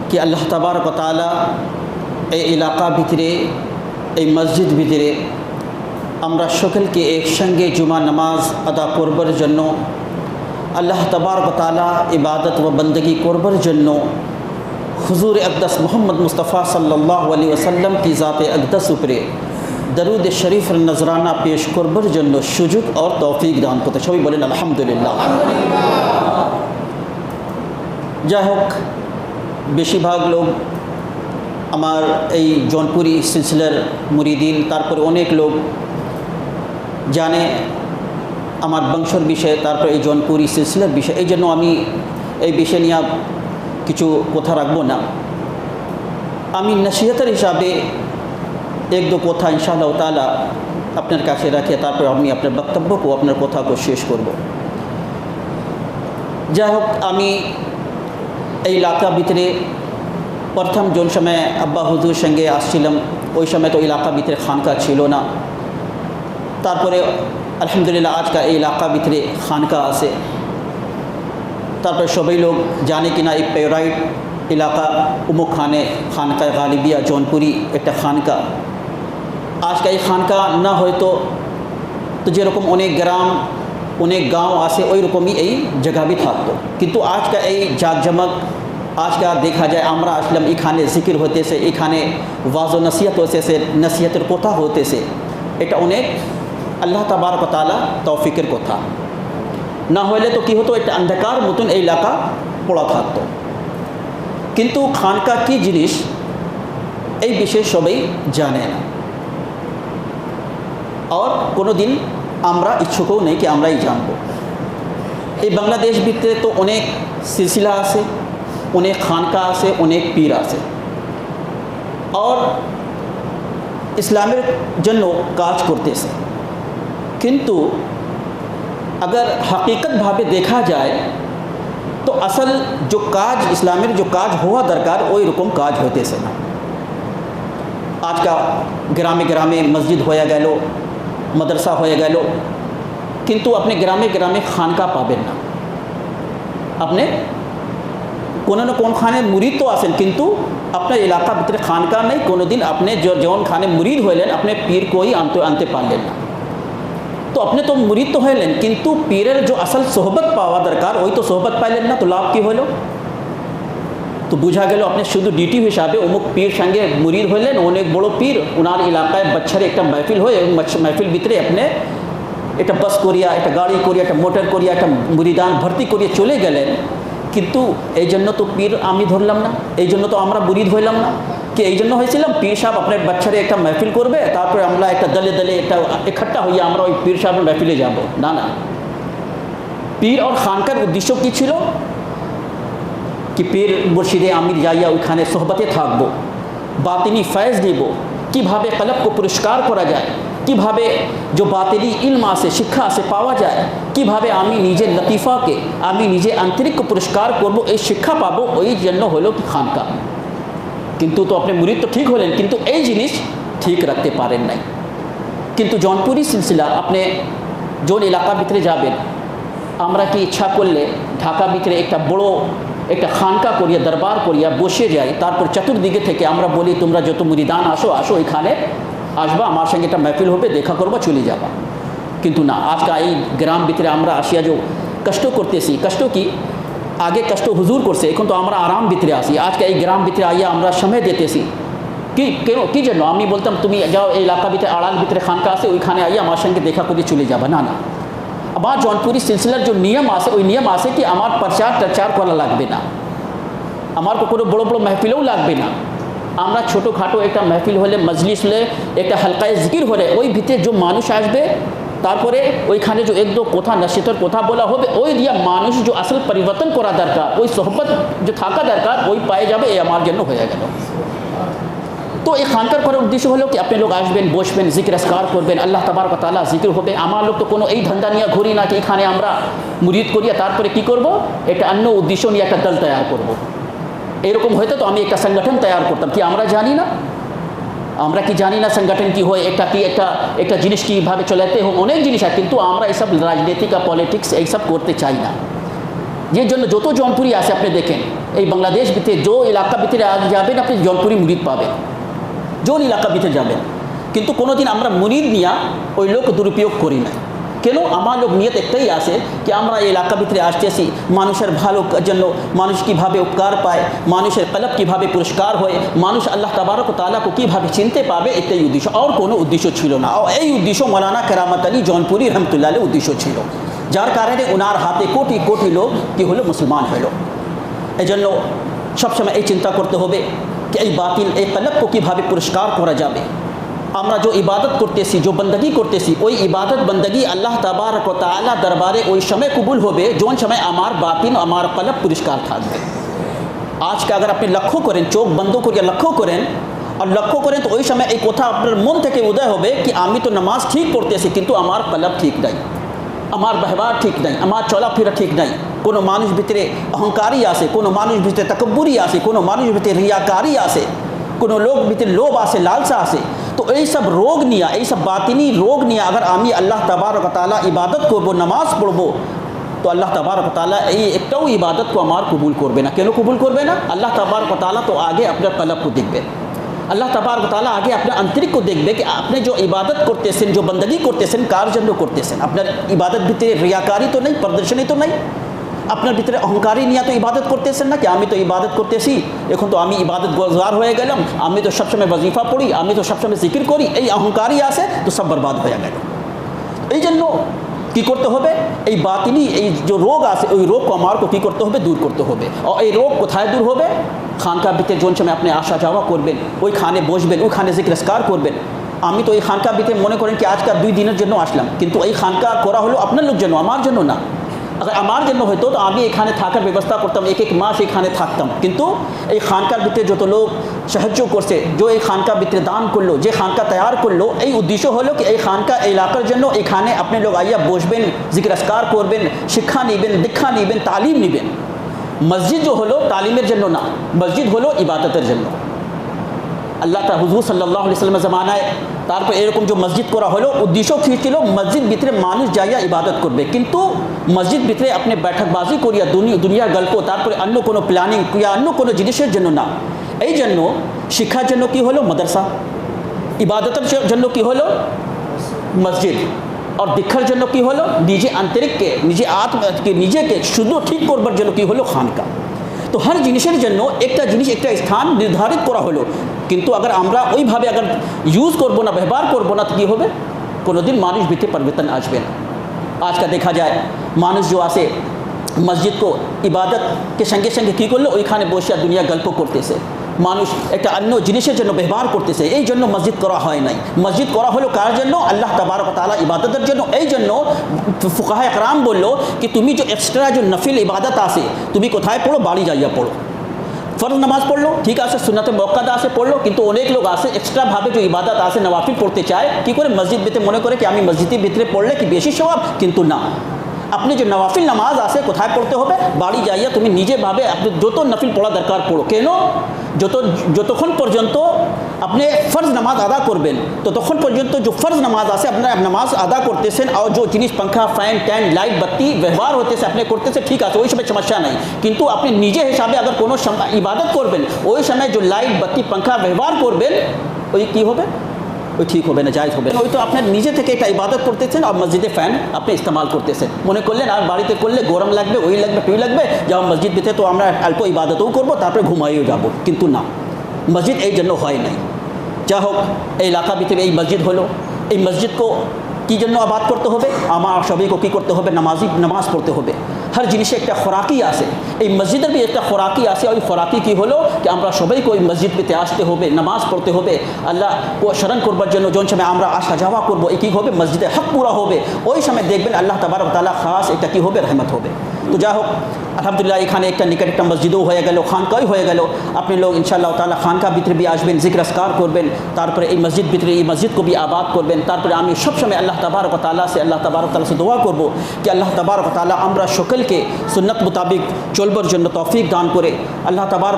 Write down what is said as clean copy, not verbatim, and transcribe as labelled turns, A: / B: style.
A: कि अल्लाह तबारक व ताआला এই এলাকা ভিতরে এই মসজিদ ভিতরে আমরা সকলকে একসঙ্গে জুমা নামাজ আদা করবার জন্য আল্লাহ তবারক व ताआला ইবাদত ও বندگی করবার জন্য হুজুর আকদাস মোহাম্মদ মুস্তাফা সাল্লাল্লাহু আলাইহি ওয়াসাল্লাম की ज़ात अक़दस উপরে দরুদ শরীফ নজরানা পেশ করবার জন্য সুযোগ और তৌফিক দান করতে সবাই বলেন আলহামদুলিল্লাহ। যাই হোক, বেশিরভাগ লোক আমার এই জৌনপুরি সিলসিলার মুরিদিন, তারপরে অনেক লোক জানে আমার বংশর বিষয়ে, তারপর এই জৌনপুরি সিলসিলার বিষয়। এই জন্য আমি এই বিষয় নিয়ে কিছু কথা রাখবো না। আমি নসিহতের হিসাবে এক দো কথা ইনশাআল্লাহ তাআলা আপনার কাছে রাখে, তারপর আমি আপনার বক্তব্যকে আপনার কথাকে শেষ করব। যাই হোক, আমি এই এলাকা ভিতরে প্রথম যোন সময় আব্বা হুজুর সঙ্গে আসছিলাম, ওই সময় তো এলাকা ভিতরে খানকা ছিল না। তারপরে আলহামদুলিল্লাহ আজকাল এই এলাকা ভিতরে খানকা আছে। তারপরে সবাই লোক জানে কিনা এই পেরাইট এলাকা উমুক খানকায় গালিবিয়া জৌনপুরি একটা খানকা। আজকাল এই খানকা না হয়তো তো যেরকম অনেক গ্রাম অনেক গাঁও আছে ওই রকমই এই জায়গা भी থাকতো, কিন্তু আজকাল এই জাকজমক আজকাল দেখা যায় আমরা আসলাম এখানে জিকির হতেছে, এখানে ওয়াজ ও নসিহত হতেছে, নসিহতের কথা হতেছে। এটা অনেক আল্লাহ তাবারক ওয়া তাআলা তৌফিকের কথা। না হলে তো কি হতো, একটা অন্ধকার মতন এই এলাকা পড়া থাকতো। কিন্তু খানকা কি জিনিস এই বিষয়ে সবাই জানে না, আর কোনো দিন আমরা ইচ্ছুকও নেই কি আমরাই জানবো। এই বাংলাদেশ ভিতরে তো অনেক সিলসিলা আছে, অনেক খানকা আছে, অনেক পীর আছে, আর ইসলামের জন্য কাজ করতেছে। কিন্তু अगर हकीकत भावे देखा जाए तो असल जो काज इस्लामेर जो काज हुआ दरकार वही रकम काज होते से ना। आज का ग्रामे ग्रामे मस्जिद होया गलो, मदरसा होया गलो, किंतु अपने ग्रामे ग्रामे खानका पाबेन ना। अपने कोनो न कोन खाने मुरीद तो आसेन, किंतु अपने इलाका भीतर खानका नहीं। कोनो दिन अपने जो जौन खाने मुरीद होलेन अपने पीर को ही आनते पालेन ना। तो अपने तो मुरीद तो हलेन, किंतु पीरेर जो असल सोहबत पावा दरकार वही तो सोहबत पाइलेन ना। तो लाभ की हलो, तो बुझा गलो अपने शुद्ध डिटी हिसाबे अमुक पीर संगे मुरीद हलेन, अनेक बड़ो पीर उनार इलाकाय बच्चारे एक महफिल हो, महफिल भितरे अपने एक बस करिया, एक गाड़ी करिया, एक मोटर करिया, एक मुरीदान भर्ती करिए चले गेलेन। किन्तु এই জন্য তো পীর আমি ধরলাম না, এই জন্য তো আমরা মুরিদ হইলাম না কি এই জন্য হয়েছিলাম পীর সাহেব আপনার বাচ্চারে একটা महफिल করবে, তারপরে আমরা একটা দলে দলে একটা একট্টা হইয়া আমরা ওই পীর সাহেবের महफिले যাব না। না, পীর আর খানকার উদ্দেশ্য কি ছিল কি পীর মুর্শিদে আমির যাইয়া ওইখানে সোহবতে থাকবো, বাতিনি ফয়েজ দেব, কিভাবে কলবকে পরিষ্কার করা যায়, কিভাবে जो बातिनी इल्म आसे शिक्षा आसे पावा जाए, কিভাবে আমি নিজে লতিফাকে আমি নিজে আন্তরিক পুরস্কার করব, এই শিক্ষা পাবো, ওই জন্য হলো কি খানকা। কিন্তু তো আপনি মুরিদ তো ঠিক হলেন, কিন্তু এই জিনিস ঠিক রাখতে পারেন নাই। কিন্তু জৌনপুরি সিলসিলা আপনি जोन এলাকা ভিতরে যাবেন, আমরা কি ইচ্ছা করলে ঢাকা ভিতরে একটা বড় একটা খানকা করিয়া দরবার করিয়া বসে যাই, তারপর চতুর্দিকে থেকে আমরা বলি তোমরা যত মুরিদান আসো আসো এখানে আসবা, আমার সঙ্গে একটা महफिल হবে, দেখা করবা, চলে যাবা। কিন্তু না, আজকে এই গ্রাম ভিতরে আমরা আসিয়া যে কষ্ট করতেছি, কষ্ট কি আগে কষ্ট হুজুর করছে, এখন তো আমরা আরাম ভিতরে আসি। আজকে এই গ্রাম ভিতরে আইয়া আমরা সময় দিতেছি কি কেন, কি জন্য? আমি বলতাম তুমি যাও এই এলাকা ভিতরে আড়াল ভিতরে খানকা আছে, ওইখানে আইয়া আমার সঙ্গে দেখা করে চলে যাবা। না না, আবার জৌনপুরি সিলসিলার যে নিয়ম আছে ওই নিয়ম আছে কি আমার প্রচার টচার করা লাগবে না, আমার কোনো বড় বড় महफिलेও লাগবে না। আমরা ছোটোখাটো একটা महफिल হলে, মজলিস হলে, একটা হালকায় জিকির হলে ওই ভিতরে যে মানুষ আসবে, তারপরে ওইখানে যে এক দো কথা নসিহতের কথা বলা হবে, ওই দিয়া মানুষ যে আসল পরিবর্তন করা দরকার, ওই সোহবত যে থাকা দরকার ওই পায়ে যাবে, এই আমার জন্য হয়ে গেল। তো এই খানকার করার উদ্দেশ্য হলো কি আপনি লোক আসবেন, বসবেন, জিকির আসকার করবেন, আল্লাহ তাবারক ওয়া তাআলা জিকির হবে। আমার লোক তো কোনো এই ধান্দা নিয়ে ঘুরি না কি এখানে আমরা মুরিদ করিয়া তারপরে কি করব, একটা অন্য উদ্দেশ্য নিয়ে একটা দল তৈরি করব। এরকম হয়তো তো আমি একটা সংগঠন তৈরি করতাম, কি আমরা জানি না? আমরা কি জানি না সংগঠন কি হয়, একটা কি একটা জিনিস কীভাবে চলাতে হয়, অনেক জিনিস আছে, কিন্তু আমরা এইসব রাজনীতি বা পলিটিক্স এইসব করতে চাই না। যে জন্য যত জৌনপুরি আছে আপনি দেখেন এই বাংলাদেশ ভিতরে যে এলাকা ভিতরে যাবেন আপনি জৌনপুরি মুরিদ পাবেন, যোন এলাকা ভিতরে যাবেন। কিন্তু কোনো দিন আমরা মুরিদ নিয়া ওই লোক দুরুপয়োগ করি না। কেন? আমার লোক নিয়ত একটাই আছে কি আমরা এই এলাকা ভিতরে আসতেছি মানুষের ভালো জন্য, মানুষ কীভাবে উপকার পায়, মানুষের কলব কীভাবে পুরস্কার হয়, মানুষ আল্লাহ তাবারক ও তাআলাকে কীভাবে চিনতে পাবে, এটাই উদ্দেশ্য, আর কোনো উদ্দেশ্য ছিল না। এই উদ্দেশ্য মৌলানা কেরামত আলী জৌনপুরি রহমতুল্লাহ আলাইহির উদ্দেশ্য ছিল, যার কারণে ওনার হাতে কোটি কোটি লোক কি হলো, মুসলমান হলো। এই জন্য সবসময় এই চিন্তা করতে হবে कि এই বাতিল এই কলবকে কীভাবে পুরস্কার করা যাবে। আমরা जो इबादत করতেছি, जो बंदगी করতেছি, ওই ইবাদত বন্দगी আল্লাহ তাবারক ও তাআলা দরবারে ওই সময় কবুল হবে যখন সময় আমার বাতিন আমার কলব পুরস্কার থাকবে। আজকে अगर আপনি লক্ষ্য করেন, চোখ বন্ধ করে লক্ষ্য করেন আর লক্ষ্য করেন, তো ওই সময় এই কথা আপনার মন থেকে উদয় হবে কি আমি তো নামাজ ঠিক পড়তেছি কিন্তু আমার কলব ঠিক নাই, আমার ব্যবহার ঠিক নাই, আমার চলাফেরা ঠিক নাই। কোনো মানুষ ভিতরে অহংকারী আছে, কোনো মানুষ ভিতরে তাকব্বুরি আছে, কোনো মানুষ ভিতরে রিয়াকারি আছে, কোনো লোক ভিতরে লোভ আছে, লালসা আছে। তো এই সব রোগ নিয়ে, এই সব বাতিনি রোগ নিয়ে अगर আমি আল্লাহ তাবারক ও তাআলা ইবাদত করব, নামাজ পড়ব, তো আল্লাহ তাবারক ও তাআলা এই একটাও ইবাদত को আমার কবুল করবে না। কেন কবুল করবে না? আল্লাহ তাবারক ও তাআলা তো আগে আপনার কলব को দেখবে, আল্লাহ তাবারক ও তাআলা আগে আপনার আন্তরিক को দেখবে कि আপনি जो ইবাদত করতেছেন, जो বন্দगी করতেছেন, কার জন্য করতেছেন। আপনার ইবাদত ভিতরে রিয়াকারি তো নেই, প্রদর্শনী তো নেই, আপনার ভিতরে অহংকারী নিয়ে তো ইবাদত করতেছেন না কি আমি তো ইবাদত করতেছি, এখন তো আমি ইবাদত গুজার হয়ে গেলাম, আমি তো সবসময় ওয়াজিফা পড়ি, আমি তো সবসময় জিকির করি, এই অহংকারী আছে তো সব বরবাদ হয়ে গেল। এই জন্য কী করতে হবে, এই বাতিনি এই যে রোগ আছে ওই রোগকে আমারকে কী করতে হবে, দূর করতে হবে। আর এই রোগ কোথায় দূর হবে? খানকা ভিতরে যোন সময় আপনি আসা যাওয়া করবেন, ওইখানে বসবেন, ওইখানে জিকির আসকার করবেন। আমি তো এই খানকা ভিতরে মনে করেন কি আজকে 2 দিনের জন্য আসলাম, কিন্তু এই খানকা করা হলো আপনার লোক জন্য, আমার জন্য না। अगर আমার জন্য হতো তো আমি এখানে থাকার ব্যবস্থা করতাম, এক এক মাস এখানে থাকতাম। কিন্তু এই খানকার ভিতরে যত লোক সাহায্য করছে, যে এই খানকা ভিতরে দান করলো, যে খানকা তৈরি করলো, এই উদ্দেশ্য হলো কি এই খানকা এলাকার জন্য এখানে আপনি লোক আইয়া বসবেন, জিকির আসকার করবেন, শিক্ষা নেবেন, দীক্ষা নেবেন, তালিম নেবেন। মসজিদ যে হলো তালিমের জন্য না, মসজিদ হলো ইবাদতের জন্য। আল্লাহ তাআলা হুজুর সাল্লাল্লাহু আলাইহি ওয়াসাল্লামের জামানায় তারপর এরকম যে মসজিদ করা হলো, উদ্দেশ্য কী ছিল? মসজিদ ভিতরে মানুষ যাইয়া ইবাদত করবে, কিন্তু মসজিদ ভিতরে আপনি बैठकबाजी করিয়া দুনিয়ার গল্প, তারপরে অন্য কোনো প্ল্যানিং কিয়া অন্য কোনো জিনিসের জন্য না। এই জন্য শিক্ষার জন্য কি হলো মাদ্রাসা, ইবাদতের জন্য কি হলো মসজিদ, আর দীক্ষার জন্য কি হলো নিজে আন্তরিককে, নিজে আত্মকে, নিজেকে শুদ্ধ ঠিক করবার জন্য কি হলো খানকা। তো हर জিনিসের জন্য একটা জিনিস একটা স্থান নির্ধারিত করা হলো, কিন্তু अगर আমরা ওইভাবে अगर ইউজ করবো না, ব্যবহার করবো না, তো কী হবে? কোনোদিন মানুষ ভিতরে পরিবর্তন আসবে না। আজকে দেখা যায় মানুষ যে আছে মসজিদ को ইবাদত के সঙ্গে সঙ্গে কী করলো, ওইখানে বসে দুনিয়া গল্প করতেছে, মানুষ একটা অন্য জিনিসের জন্য ব্যবহার করতেছে। এই জন্য মসজিদ করা হয় নাই। মসজিদ করা হলো কার জন্য? আল্লাহ তাবারক ও তাআলা ইবাদতের জন্য। এই জন্য ফুকাহা একরাম বললো কি তুমি যে এক্সট্রা যে নফিল ইবাদত আছে তুমি কোথায় পড়ো? বাড়ি যাইয়া পড়ো। ফরজ নামাজ পড়লো ঠিক আছে, সুন্নতে মুআক্কাদা আছে পড়লো, কিন্তু অনেক লোক আছে এক্সট্রাভাবে যে ইবাদত আছে নওয়াফিল পড়তে চায়, কী করে মসজিদ ভিতরে মনে করে কি আমি মসজিদের ভিতরে পড়লে কি বেশি সওয়াব, কিন্তু না। আপনি যে নওয়াফিল নামাজ আছে কোথায় পড়তে হবে? বাড়ি যাইয়া তুমি নিজেভাবে আপনি যত নফিল পড়া দরকার পড়ো। কেন? যতক্ষণ পর্যন্ত আপনি ফর্জ নামাজ আদা করবেন ততক্ষণ পর্যন্ত যে ফর্জ নামাজ আছে আপনারা নামাজ আদা করতেছেন, আর যে জিনিস পাঙ্খা, ফ্যান, ট্যান, লাইট, বাতি ব্যবহার হতেছে আপনি করতেছে, ঠিক আছে, ওই সময় সমস্যা নাই। কিন্তু আপনি নিজে হিসাবে अगर কোনো ইবাদত করবেন, ওই সময় যে লাইট, বাতি, পাঙ্খা ব্যবহার করবেন, ওই কী হবে? ওই ঠিক হবে না, জায়েজ হবে না। ওই তো আপনার নিজে থেকে একটা ইবাদত করতেছেন আর মসজিদে ফ্যান আপনি ইস্তেমাল করতেছেন, মনে করলেন আর বাড়িতে করলে গরম লাগবে, ওই লাগবে, টুই লাগবে, যাও মসজিদ ভিতরে তো আমরা অল্প ইবাদতও করবো, তারপরে ঘুমাইও যাব। কিন্তু না, মসজিদ এই জন্য হয় নাই। যা হোক, এই এলাকা ভিতরে এই মসজিদ হলো, এই মসজিদকে কী জন্য আবাদ করতে হবে? আমার সবাইকে কী করতে হবে? নামাজ পড়তে হবে। हर জিনিসে একটা খোরাকি আছে, এই মসজিদের भी একটা খোরাকি আছে। ওই খোরাকি কী হলো কি আমরা সবাইকে ওই মসজিদ পেতে আসতে হবে, নামাজ পড়তে হবে, আল্লাহ ও শরণ করবার জন্য যখন সময় আমরা আসা যাওয়া করবো, এই কী হবে? মসজিদে হক পুরা হবে। ওই সময় দেখবেন আল্লাহ তাবারক ওয়া তাআলা খাস এটা কী হবে? রহমত হবে। তো যা হোক, আলহামদুলিল্লাহ এখানে একটা নিকট একটা মসজিদও হয়ে গেল, খানকাই হয়ে গেল। আপনি লোক ইনশাআল্লাহ তাআলা খানকা ভিতরে भी আসবেন, জিকির আসকার করবেন, তারপরে এই মসজিদ ভিতরে এই মসজিদকে भी আবাদ করবেন। তারপরে আমি সবসময় আল্লাহ তাবারক ওয়া তাআলা সে দোয়া করবো কি আল্লাহ তাবারক ওয়া তাআলা আমরা সকলকে সুন্নত মোতাবিক চলবার জন্য তৌফিক দান করে। আল্লাহ তাবারক